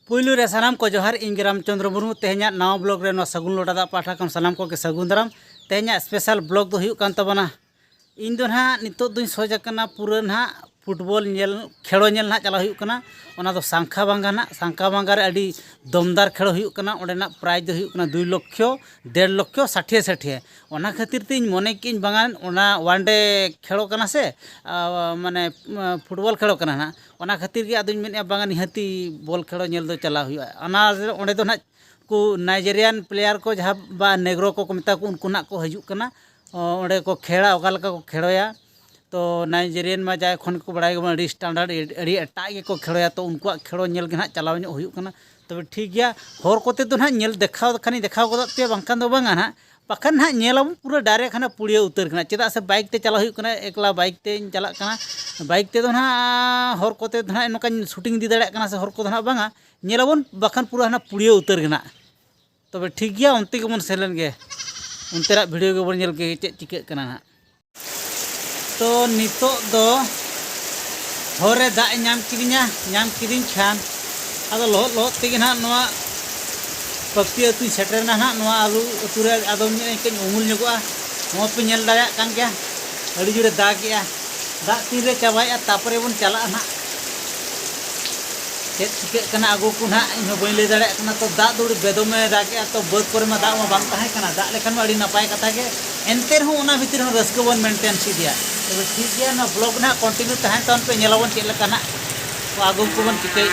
पुलू रे सानाम को जोहार इंग रामचंद्र मुर्मू तेहना नवा ब्लॉग रे सगुन लोटा दा पाठा खन सानाम को के सगुन दाराम तेहना स्पेशल ब्लॉग दो हुयुक कान तबना इन दो ना नितो दुई सोज कना पूरा ना फुटबॉल नेल खेलो नेल ना चला हुयुक कना ओना दो सांखा बांगा ना सांखा बांगा रे अडी दमदार खेलो हुयुक कना ओडेना प्राइज दो हुयुक कना 2 लाख 1.5 लाख 60 ओना खातिर ते मने किन बांगान ओना वनडे खेलो कना से माने फुटबॉल खेलो कना ना ओना खातिर गे आदुñ मेन बांगा निहाती बॉल खेलो नेल दो चला हुयुआ ओना ओंडे दो ना को नाइजेरियन प्लेयर को जहाँ बा नेग्रो को मेता को उनको ना को हजुक कना ओंडे को खेड़ा ओका लका को खेड़ोया तो नाइजेरियन में जाए खन को बड़ा अड़ी स्टैंडर्ड अड़ी एटा को खेड़ोया तो उनको खेड़ो नेल के ना चलाव हुयुक कना तबे ठीक गया हर कोते तो ना नेल देखाव खानी देखाव गद पे बांखान दो बांगा ना पाखन ना नेलाम पूरा डायरेक्ट खाना पुड़िया उतर कना चेदा से बाइक ते चला हुयुक कना एकला बाइक ते चला कना बाइक ते दो ना हर कोते दो ना नोका शूटिंग दी दाड़ा कना से हर को दो ना बांगा नेलाबन बाखान पूरा ना पुड़िया उतर कना तबे ठीक गया उनते के मन सेलन गे उनतेरा वीडियो के बन नेल के चे चिके कना ना तो नितो दो हरे दा नाम किदिन खान आदो लोहत लोहत तेगे ना नोआ पक्ति अतु सेटर ना ना नोआ आलू अतुरे आदम के उमुल नगोआ नोआ पे नेल दाया कान गया अड़ी जुड़े दाग गया दाग तीन रे चाबाया तापरे बन चला ना चेक चिके कना आगो को ना इन बई ले दाड़ा कना तो दाग दुड़ी बेदमे दाग गया तो बद पर में दाग में बांग ताहे कना दाग लेखन में अड़ी नपाय कथा के एनते रहो ओना भीतर हो रस्क बन मेंटेन सी दिया तो ठीक गया ना ब्लॉग ना कंटिन्यू तहन तन पे नेलाबन चेक लका ना तो आगो को बन चिके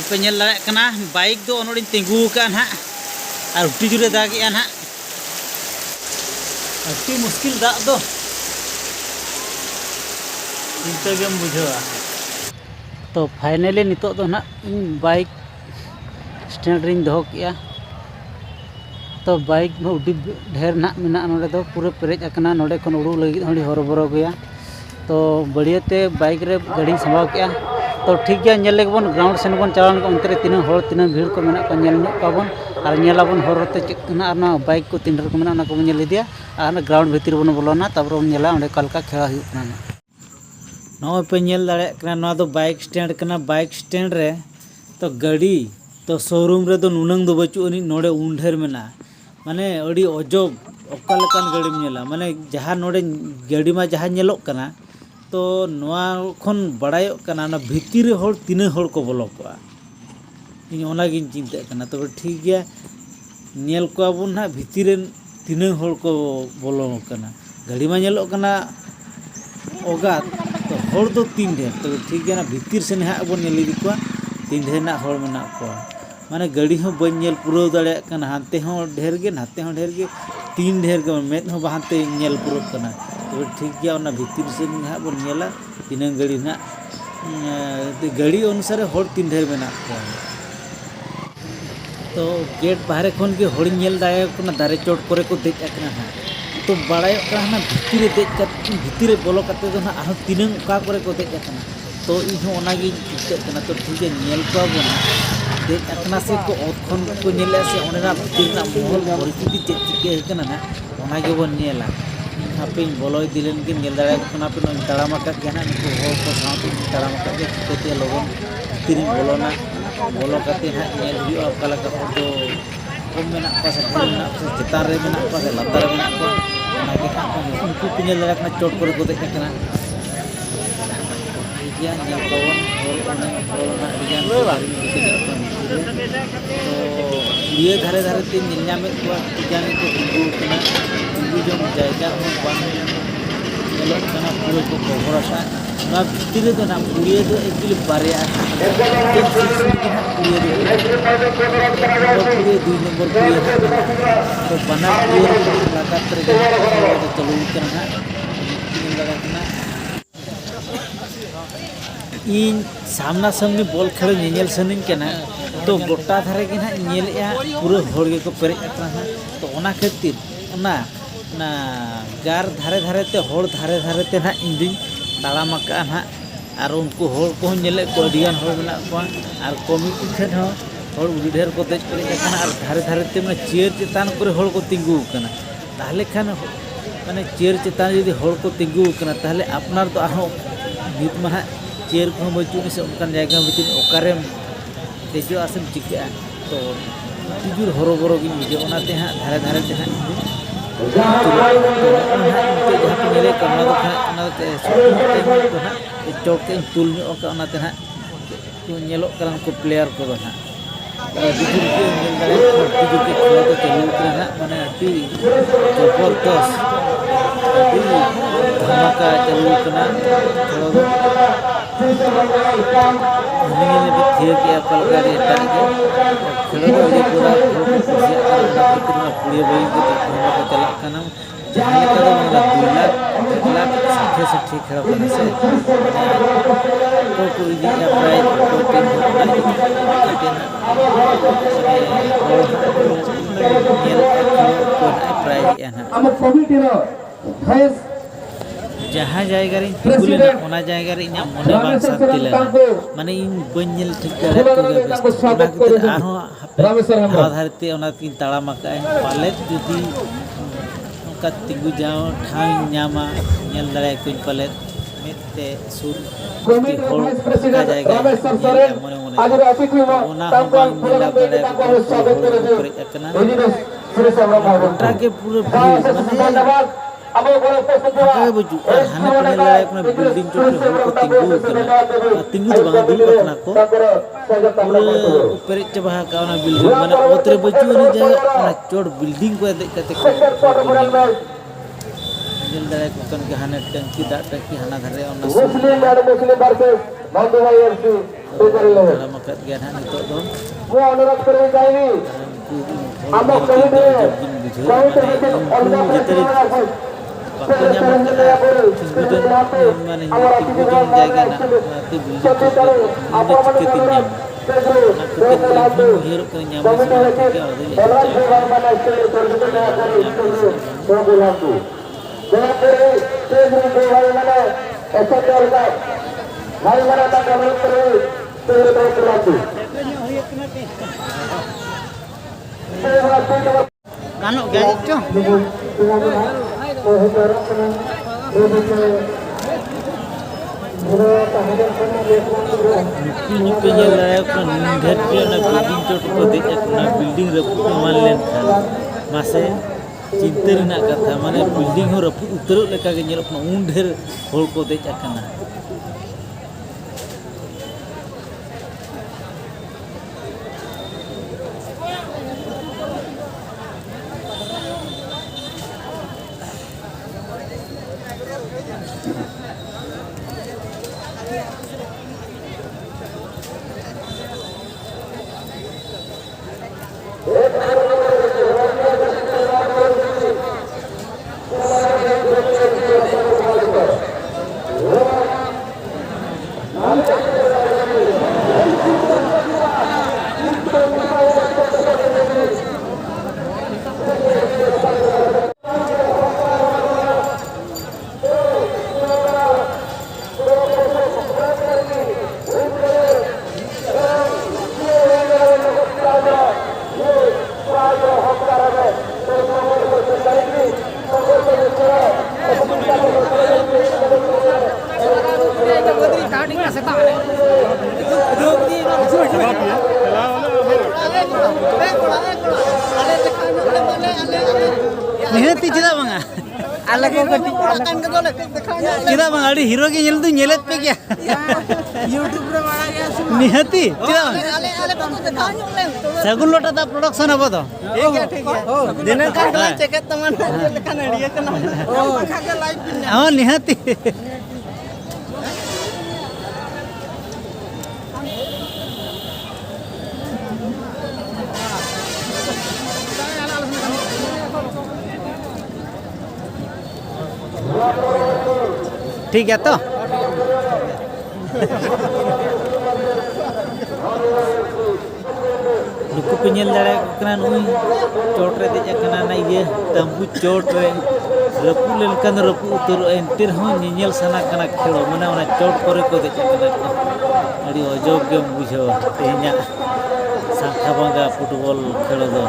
पे नेल दाड़ा कना बाइक दो ओनोडी तिंगू का ना और उठी जुरे दाग गया ना अति मुश्किल दाग दो इंते गेम बुझवा तो फाइनली नितो दो ना बाइक स्टैंड रिंग दो किया तो बाइक में उड़ी ढेर ना मेना नोडे दो पूरे पेरेज अकना नोडे खन उड़ू लगी हड़ी हरबरो गया तो बढ़ियाते बाइक रे गाड़ी संभाव किया तो ठीक गया नेल लेबन ग्राउंड सेन बन चलान को अंतरे तीन हर तीन भीड़ को मेना को नेल नो पाबन और नेलाबन हरते चेकना ना बाइक को तीन रकम मेना ना को नेल दिया और ग्राउंड भीतर बन बोलोना तब नेला ओंडे कलका खेला हुई कना नौ पे नेल दाड़े कना नवा दो बाइक स्टैंड कना बाइक स्टैंड रे तो गाड़ी तो शोरूम रे तो नुनंग दो बचु अनि नोडे उंढेर मेना माने अड़ी अजब ओका लकान गाड़ी नेला माने जहाँ नोडे गाड़ी में जहाँ नेलोक कना तो नवा खन बड़ायोक कना ना भितिर होड़ तीना होड़ को बोलो को इन ओना गिन चिंता कना तबे ठीक गया नेल को आबुन ना भितिर तीना होड़ को बोलो कना गाड़ी में नेलोक कना ओगा तो होड़ दो तीन ढेर तो ठीक गया ना भितिर से ना बन नेल इदी को तीन ढेर ना होड़ मेना को माने गाड़ी हो बन नेल पूरा दाड़े कना हांते हो ढेर गे नाते हो ढेर गे तीन ढेर गे मेद हो बाहते नेल पूरा कना तो ठीक गया ओना भितिर से ना बन नेला तीन गाड़ी ना गाड़ी अनुसार होड़ तीन ढेर मेना को तो गेट बाहर खन के होड़ नेल दाया को ना दारे चोट करे को देख अकना ना तो बड़ायो का ना भितर देख कर भितर बोलो करते तो ना आरो तीन का करे को देख अकना तो इन ओना गी चिंता कना तो ठीक है नेल को बना देख अकना से को खन को नेला से ओना भितर ना मोहल परिस्थिति चेक चिके कना ना ओना गे बन नेला हापे बोलोय दिलेन के नेल दाड़ा कना पे ताड़ामा का गना को हो को साउंड ताड़ामा का के चिते लोगन भितर बोलोना बोलो करते ना नेल हुआ कला का तो कम मेना पास मेना चितार रे मेना पास लतार मेना को ओना के उनको पिनेल दाड़ा कना चोट करे को देख कना या नेल कवन और ओना बोलोना डिजाइन तो ये धारे धारे तीन नेल में को डिजाइन को उनको कना उनको जो जायगा हो बन नेलो कना पूरे को भरोसा ना भितर दो ना पूरे दो एक्चुअली बारिया पूरे 2 नंबर पूरे तो बना पूरे लगातार तो चलू करना लगा करना इन सामना सामने बॉल खेल नेल सनिन कना तो गोटा धारे के ना नेलया पूरे होड़ के को पेरेज अकना तो ओना खातिर ओना ना गार धारे धारे ते होड़ धारे धारे ते ना इंदिन ताड़ामा का ना और उनको होड़ को नेले को अडियान होड़ मेना को और कमिटी ठेन हो होड़ उडी ढेर को देज पेरेज अकना और धारे धारे ते माने चेयर चितान करे होड़ को तिंगू कना ताहले खान माने चेयर चितान यदि होड़ को तिंगू कना ताहले अपनार तो आरो नित मा चेयर को बचुन से उनकान जायगा बचुन ओकारे देजो आसम चिका तो जुर हरोबरो गिन बुझे ओनाते हाँ धारे धारे ते हाँ जहाँ पे नेले का ओना तो चौक के तुल ओका ओनाते हाँ नेलो करन को प्लेयर को हाँ जुर के नेल दाड़े जुर के खेला तो चालू करना माने अति जबरदस्त अति धमाका चालू करना खेला तो हमें भी थिर के अपल करे टाइम के खेलो तो ये पूरा खुशी करना कितना पूरी भाई के धमाका को चला करना जहाँ लेकर तो मेरा 2 लाख साठे खेला करने से तो कोई दिन प्राइज कोई टीम प्राइज है ना जहाँ जाएगा रे तिगुलेना ओना जाएगा रे इना मोने बांग शांति लेना माने इन बन्यल ठीक करे तो ओना किते आरो आधारते ओना किन ताड़ाम काए पालेत जुदी ओका तिगु जाओ ठाई न्यामा नेल दाड़े कुन पालेत मेते सुर की होल का जाएगा मोने मोने ओना हम बांग नेला दाड़े को करे एकना ओटा के पूरे माने apa baju hana punya layak na building coba ko tinggu kena tinggu tu bang dulu kena ko ऊपर coba ka na building mana otre baju ni jaga na chod building ko dek kate ko jil dare ko kan ke hana tangki da tangki hana dhare ona muslim barke bandu bhai FC bejarle makat gyan han to do mo अनुरोध करे जाएगी हम कहीं दे waktunya makanya kemudian mana kemudian jaga nak nanti beli ada ciketinnya nak kemudian hirup ke nyaman semua tiga ada Anu gaji tu. Nyupinya layak kan nindhat dia na building chot ko dek na building rapu मान लेन खान मासे चिंता रना कथा माने building हो rapu उतरो लेका के nyelok na un ढेर होल को dek akana निहती चिदा बंगा अलग को कटी चिदा बंगा अड़ी हीरो के nyel tu nyelet पे क्या YouTube रे बड़ा गया निहती चिदा सगुन लोटा दा प्रोडक्शन अब तो ठीक है दिनन का चेक तमन लेखन अड़िया कना खा के लाइव हां निहती ठीक है तो नुकु पेnyel दाड़े कना नुई चोट रे देज कना ना ये तंबू चोट रे रपु लेनकन रपु उतर एंटर हो निnyel साना कना खेलो माने ओना चोट करे को देज कना अड़ी अजब के बुझो तेहना सांखा बांगा फुटबॉल खेलो दो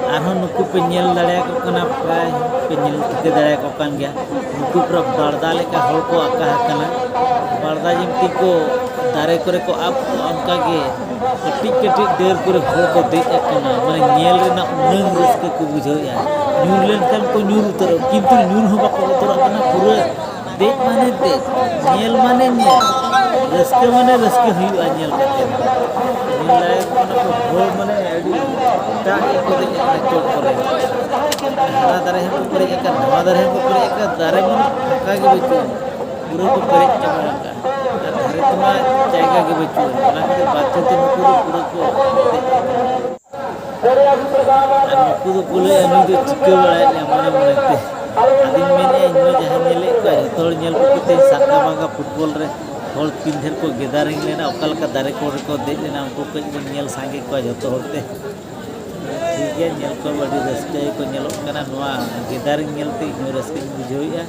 arhon nuku penyel daya ko kana pray penyel tike daya ko kan gya nuku pra barda leka hol ko aka kana barda jimti ko dare kore ko ab onka ge ketik ketik der kore hol ko dej akana mane nyel rena unang raska ko bujho ya nyur len kan ko nyur utar kintu nyur ho bako utar akana pura dej mane dej nyel mane nyel raska mane raska huyu anyel kate nyel laya ko na ko hol mane adi ta ko dej akana kore hara dare ko kore akana nawa dare ko kore akana dare mane ka ge bechu pura ko kore chaba ka dare tuma jayga ge bechu ona ke bacche te nuku pura ko nuku do kule ami do chike bala ne mane mane te adin mene inno jahan nyele ko jotol nyel ko te saka banga football re hol pindher ko gedaring lena okal ka dare ko dej lena unko ko nyel sange ko joto horte ठीक है nyel ko badi raska ko nyelok kana noa gedaring nyel te ino raska bujhoya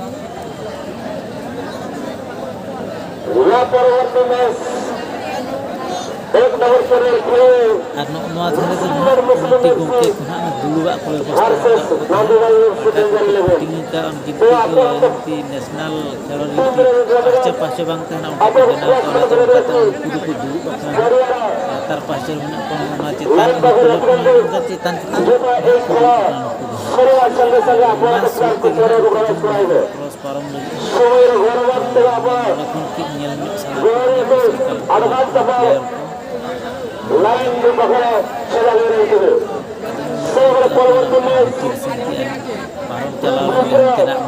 ar noa dhare to ti gomke khana duluwa ko tingin ka on gimti ko ti national khelon ti pache bang thana unko bena ko na to kudu kudu tar pache mena ko na cetan ko cetan terus param lagi nyel lain di bakal selalu itu. Seorang pelawan param jalan yang tidak mohon.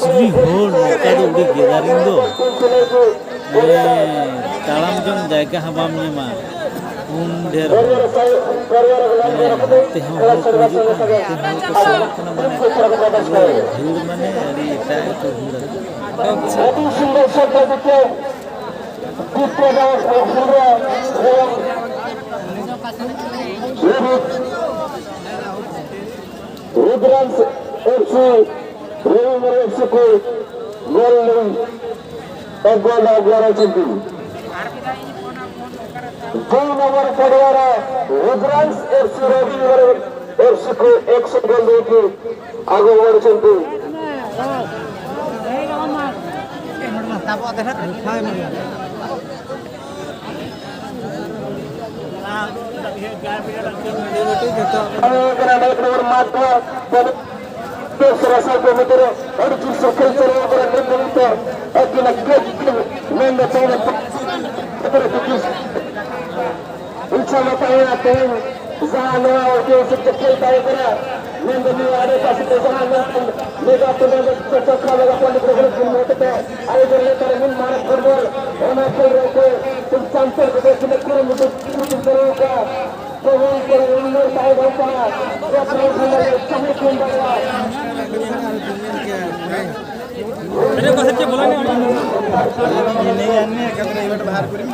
Cili hol, kado udah gedarin do. Dalam jong jaga habamnya mah, der. Tehong hol kuju kan, tehong kesana kena mana? Hul mana? Dari itu itu hul. Rudrans FC, Rewir FC को गोल एक गोल agora चुकी। 2 number पड़ेगा Rudransh FC रविवर FC को 100 गोल देके आगे बढ़ चुकी। serasa pemetere ada kisah culture orang Indonesia akhirnya kecil mendatangkan tertukis insya Allah tahu zahana oke sekecil tahu kena mendengar ada kasih zahana mega pendengar cocok kalau apa di program ini kita ayo kita ingin marah korban orang kerja sampai ke sini kurang untuk mereka Tuhan kerana tahu apa apa yang kami kumpulan अरे को सच्चे बोला नहीं आने कतरा event बाहर करी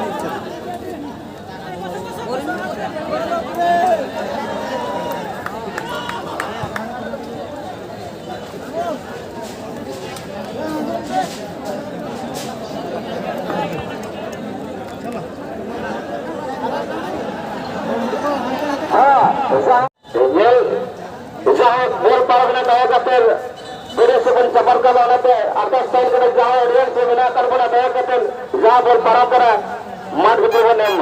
बोल पारगना दया कतेल बड़े से बन सफर का लाना पे आकाश साइड करे जहां रेल से बिना कर बना दया कतेल जहां बोल पारा करा मार के तो नेम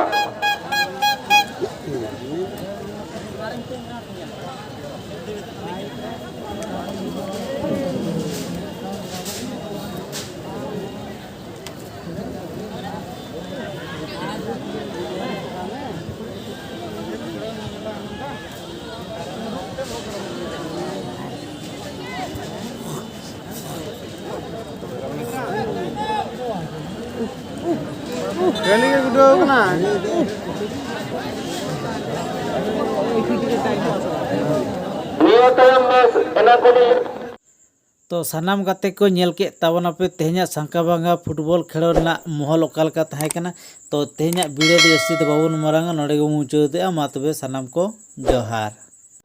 ट्रेनिंग के वीडियो बना नियतम में एनाकोनी तो सानाम गाते को नेल के ताबना पे तेहना सांकाबांगा फुटबॉल खेलो रना महल ओकालका ताहे कना तो तेहना वीडियो दो जस्ती दो बाबून मारांगा नोडे गो मुचादेआ मा तबे सानाम को जोहार।